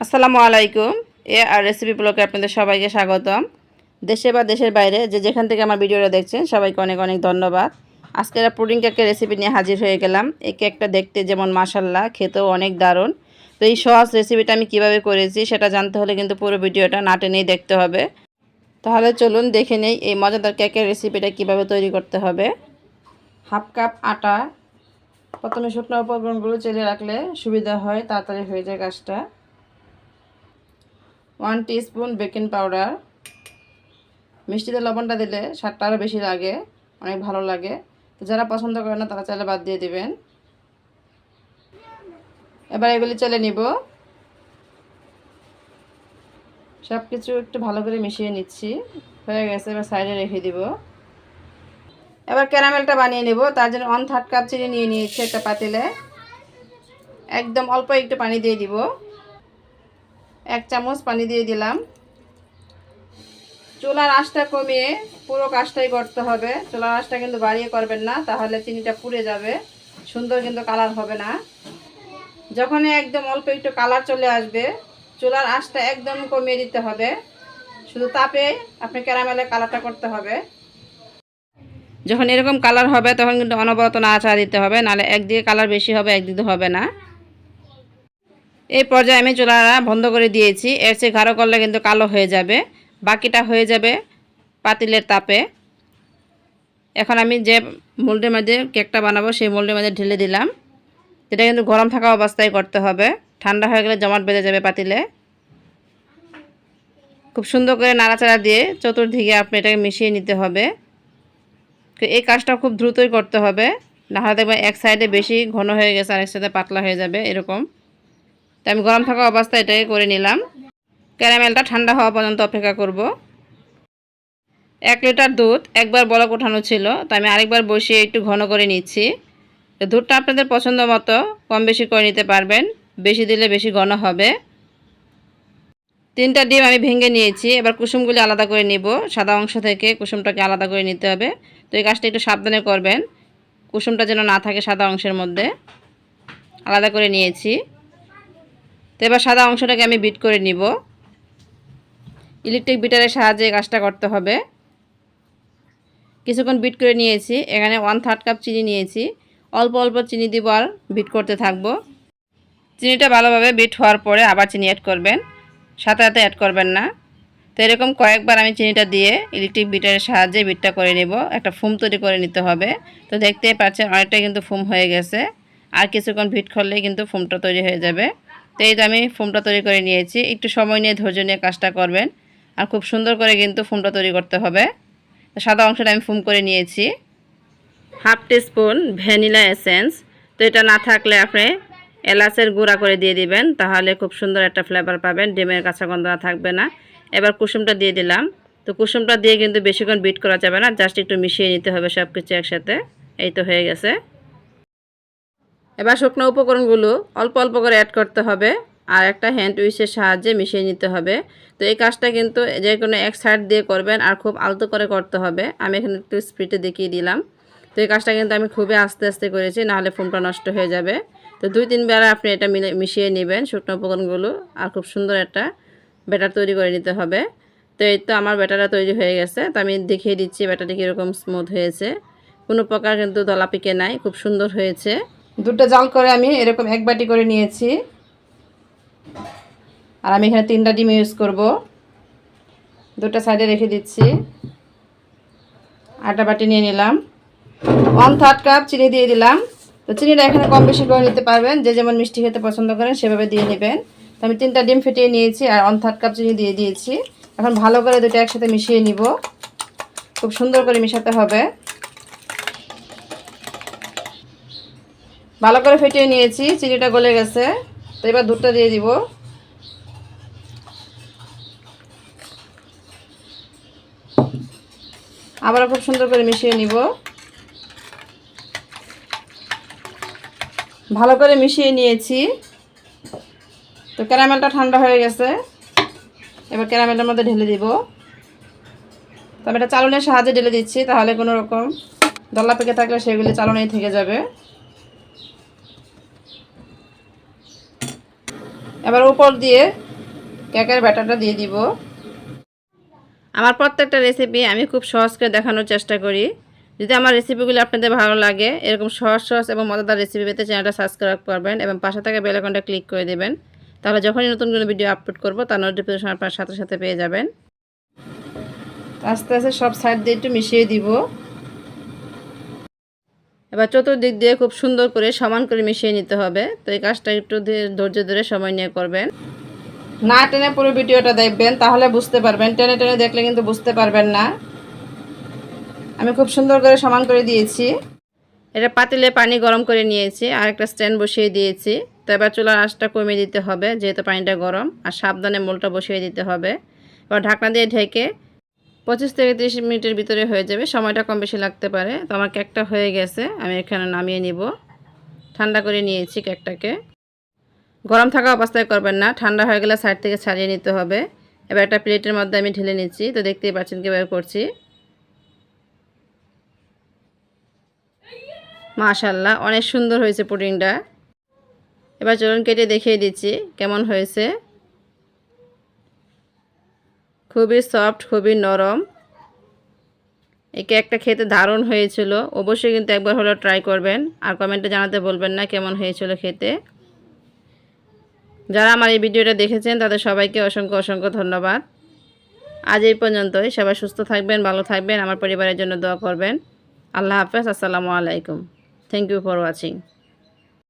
আসসালামু আলাইকুম। আর রেসিপি ব্লগে আপনাদের সবাইকে স্বাগতম। দেশে বা দেশের বাইরে যেখান থেকে আমার ভিডিওটা দেখছেন সবাইকে অনেক অনেক ধন্যবাদ। আজকে পুডিং কেকের রেসিপি নিয়ে হাজির হয়ে গেলাম। এই কেকটা দেখতে যেমন মাশাআল্লাহ, খেতেও অনেক দারুণ। তো এই সহজ রেসিপিটা আমি কিভাবে করেছি সেটা জানতে হলে কিন্তু পুরো ভিডিওটা না টেনেই দেখতে হবে। তাহলে চলুন দেখে নেই এই মজাদার কেকের রেসিপিটা কিভাবে তৈরি করতে হবে। হাফ কাপ আটা, প্রথমে শুকনো উপকরণগুলো চেলে রাখলে সুবিধা হয়, তাড়াতাড়ি হয়ে যায় কাজটা। 1 টিস্পুন বেকিং পাউডার, মিষ্টিতে লবণটা দিলে স্বাদটা আরও বেশি লাগে, অনেক ভালো লাগে। তো যারা পছন্দ করে না তারা চাইলে বাদ দিয়ে দিবেন। এবার এগুলি চেলে নিব। সব কিছু একটু ভালো করে মিশিয়ে নিচ্ছি, হয়ে গেছে। এবার সাইডে রেখে দিব। এবার ক্যারামেলটা বানিয়ে নেব। তার জন্য 1/3 কাপ চিনি নিয়ে নিয়েছি একটা পাতিলে। একদম অল্প একটু পানি দিয়ে দিব। 1 চামচ পানি দিয়ে দিলাম। চুলার আঁচটা কমিয়ে পুরো কাজটাই করতে হবে। চুলার আঁচটা কিন্তু বাড়িয়ে করবেন না, তাহলে চিনিটা পুড়ে যাবে, সুন্দর কিন্তু কালার হবে না। যখনই একদম অল্প একটু কালার চলে আসবে, চুলার আঁচটা একদম কমিয়ে দিতে হবে। শুধু তাপে আপনি ক্যারামেলের কালারটা করতে হবে। যখন এরকম কালার হবে তখন কিন্তু অনবরত নাড়াচাড়া দিতে হবে, নাহলে একদিকে কালার বেশি হবে, একদিকে হবে না। এই পর্যায়ে আমি চুলাটা বন্ধ করে দিয়েছি। এর চেয়ে গাঢ় করলে কিন্তু কালো হয়ে যাবে। বাকিটা হয়ে যাবে পাতিলের তাপে। এখন আমি যে মোল্ডের মধ্যে কেকটা বানাবো সেই মোল্ডের মধ্যে ঢেলে দিলাম। এটা কিন্তু গরম থাকা অবস্থায় করতে হবে, ঠান্ডা হয়ে গেলে জমাট বেঁধে যাবে পাতিলে। খুব সুন্দর করে নাড়াচাড়া দিয়ে চতুর্দিকে আপনি এটাকে মিশিয়ে নিতে হবে। এই কাজটা খুব দ্রুতই করতে হবে, নাহলে দেখবেন এক সাইডে বেশি ঘন হয়ে গেছে আর এক সাইডে পাতলা হয়ে যাবে এরকম। তাই আমি গরম থাকা অবস্থায় এটাকে করে নিলাম। ক্যারামেলটা ঠান্ডা হওয়া পর্যন্ত অপেক্ষা করব। 1 লিটার দুধ একবার বলক ওঠানো ছিল, তাই আমি আরেকবার বসিয়ে একটু ঘন করে নিচ্ছি। দুধটা আপনাদের পছন্দ মতো কম বেশি করে নিতে পারবেন, বেশি দিলে বেশি ঘন হবে। 3টা ডিম আমি ভেঙে নিয়েছি। এবার কুসুমগুলি আলাদা করে নিব। সাদা অংশ থেকে কুসুমটাকে আলাদা করে নিতে হবে। তো এই কাজটা একটু সাবধানে করবেন, কুসুমটা যেন না থাকে সাদা অংশের মধ্যে। আলাদা করে নিয়েছি। তো এবার সাদা অংশটাকে আমি বিট করে নিব। ইলেকট্রিক বিটারের সাহায্যে কাজটা করতে হবে। কিছুক্ষণ বিট করে নিয়েছি। এখানে 1/3 কাপ চিনি নিয়েছি। অল্প অল্প চিনি দিব আর বিট করতে থাকবো। চিনিটা ভালোভাবে বিট হওয়ার পরে আবার চিনি অ্যাড করবেন, সাথে সাথে অ্যাড করবেন না। তো এরকম কয়েকবার আমি চিনিটা দিয়ে ইলেকট্রিক বিটারের সাহায্যে বিটটা করে নেব। একটা ফোম তৈরি করে নিতে হবে। তো দেখতেই পাচ্ছেন অনেকটা কিন্তু ফোম হয়ে গেছে। আর কিছুক্ষণ বিট করলেই কিন্তু ফোমটা তৈরি হয়ে যাবে। তো এই তো আমি ফোমটা তৈরি করে নিয়েছি। একটু সময় নিয়ে ধৈর্য নিয়ে কাজটা করবেন, আর খুব সুন্দর করে কিন্তু ফোমটা তৈরি করতে হবে। তো সাদা অংশটা আমি ফোম করে নিয়েছি। 1/2 টিস্পুন ভ্যানিলা এসেন্স। তো এটা না থাকলে আপনি এলাচের গুঁড়া করে দিয়ে দিবেন, তাহলে খুব সুন্দর একটা ফ্লেভার পাবেন, ডিমের কাঁচা গন্ধ থাকবে না। এবার কুসুমটা দিয়ে দিলাম। তো কুসুমটা দিয়ে কিন্তু বেশিক্ষণ বিট করা যাবে না, জাস্ট একটু মিশিয়ে নিতে হবে সব কিছু একসাথে। এই তো হয়ে গেছে। এবার শুকনো উপকরণগুলো অল্প অল্প করে অ্যাড করতে হবে, আর একটা হ্যান্ড উইচের সাহায্যে মিশিয়ে নিতে হবে। তো এই কাজটা কিন্তু যে কোনো এক সাইড দিয়ে করবেন, আর খুব আলতো করে করতে হবে। আমি এখানে একটু স্পিডে দেখিয়ে দিলাম। তো এই কাজটা কিন্তু আমি খুবই আস্তে আস্তে করেছি, নাহলে ফোমটা নষ্ট হয়ে যাবে। তো 2-3 বার আপনি এটা মিশিয়ে নেবেন শুকনো উপকরণগুলো, আর খুব সুন্দর একটা ব্যাটার তৈরি করে নিতে হবে। তো এই তো আমার ব্যাটারটা তৈরি হয়ে গেছে। তো আমি দেখিয়ে দিচ্ছি ব্যাটারটি কীরকম স্মুথ হয়েছে, কোনো প্রকার কিন্তু দলা পিকে নাই, খুব সুন্দর হয়েছে। দুধটা জাল করে আমি এরকম 1 বাটি করে নিয়েছি। আর আমি এখানে 3টা ডিম ইউজ করব। দুটো সাইডে রেখে দিচ্ছি। আটা বাটি নিয়ে নিলাম। 1/3 কাপ চিনি দিয়ে দিলাম। তো চিনিটা এখানে কম বেশি করে নিতে পারবেন, যে যেমন মিষ্টি খেতে পছন্দ করেন সেভাবে দিয়ে নেবেন। তো আমি 3টা ডিম ফেটিয়ে নিয়েছি আর 1/3 কাপ চিনি দিয়ে দিয়েছি। এখন ভালো করে দুটো একসাথে মিশিয়ে নিব। খুব সুন্দর করে মিশাতে হবে। ভালো করে ফেটিয়ে নিয়েছি, চিনিটা গলে গেছে। তো এবার দুধটা দিয়ে দিব। আবারও খুব সুন্দর করে মিশিয়ে নিব। ভালো করে মিশিয়ে নিয়েছি। তো ক্যারামেলটা ঠান্ডা হয়ে গেছে। এবার ক্যারামেলটার মধ্যে ঢেলে দিব। তবে এটা চালনের সাহায্যে ঢেলে দিচ্ছি, তাহলে কোনো রকম দলা পেকে থাকলে সেগুলি চালনেই থেকে যাবে। এবার উপর দিয়ে কেকের ব্যাটারটা দিয়ে দিব। আমার প্রত্যেকটা রেসিপি আমি খুব সহজ করে দেখানোর চেষ্টা করি। যদি আমার রেসিপিগুলো আপনাদের ভালো লাগে, এরকম সহজ সহজ এবং মজাদার রেসিপি পেতে চ্যানেলটা সাবস্ক্রাইব করবেন এবং পাশে থাকা বেল আইকনটা ক্লিক করে দেবেন। তাহলে যখনই নতুন কোনো ভিডিও আপলোড করব তার নোটিফিকেশন আপনার সাথে সাথে পেয়ে যাবেন। আস্তে আস্তে সব সাইড দিয়ে একটু মিশিয়ে দিব। এবার চতুর্দিক দিয়ে খুব সুন্দর করে সমান করে মিশিয়ে নিতে হবে। তো এই কাজটা একটু ধৈর্য ধরে সময় নিয়ে করবেন। না টেনে পুরো ভিডিওটা দেখবেন, তাহলে বুঝতে পারবেন। টেনে টেনে দেখলে কিন্তু বুঝতে পারবেন না। আমি খুব সুন্দর করে সমান করে দিয়েছি। এটা পাতিলে পানি গরম করে নিয়েছি আর একটা স্ট্যান্ড বসিয়ে দিয়েছি। তো এবার চুলার আঁচটা কমিয়ে দিতে হবে, যেহেতু পানিটা গরম, আর সাবধানে মোলটা বসিয়ে দিতে হবে। এবার ঢাকনা দিয়ে ঢেকে 25 থেকে 30 মিনিটের ভিতরে হয়ে যাবে। সময়টা কম বেশি লাগতে পারে। তো আমার কেকটা হয়ে গেছে, আমি এখানে নামিয়ে নিব। ঠান্ডা করে নিয়েছি কেকটাকে। গরম থাকা অবস্থায় করবেন না, ঠান্ডা হয়ে গেলে সাইড থেকে ছাড়িয়ে নিতে হবে। এবার একটা প্লেটের মধ্যে আমি ঢেলে নিচ্ছি। তো দেখতেই পাচ্ছেন কীভাবে করছি। মাশাআল্লাহ, অনেক সুন্দর হয়েছে পুডিংটা। এবার চলুন কেটে দেখিয়ে দিচ্ছি কেমন হয়েছে। খুবই সফট, খুবই নরম। এই কেকটা খেতে দারুণ হয়েছিল। অবশ্যই কিন্তু একবার হলেও ট্রাই করবেন আর কমেন্টে জানাতে বলবেন না কেমন হয়েছিল খেতে। যারা আমার এই ভিডিওটা দেখেছেন তাদের সবাইকে অসংখ্য অসংখ্য ধন্যবাদ। আজ এই পর্যন্তই। সবাই সুস্থ থাকবেন, ভালো থাকবেন, আমার পরিবারের জন্য দোয়া করবেন। আল্লাহ হাফেজ। আসসালামু আলাইকুম। Thank you for watching.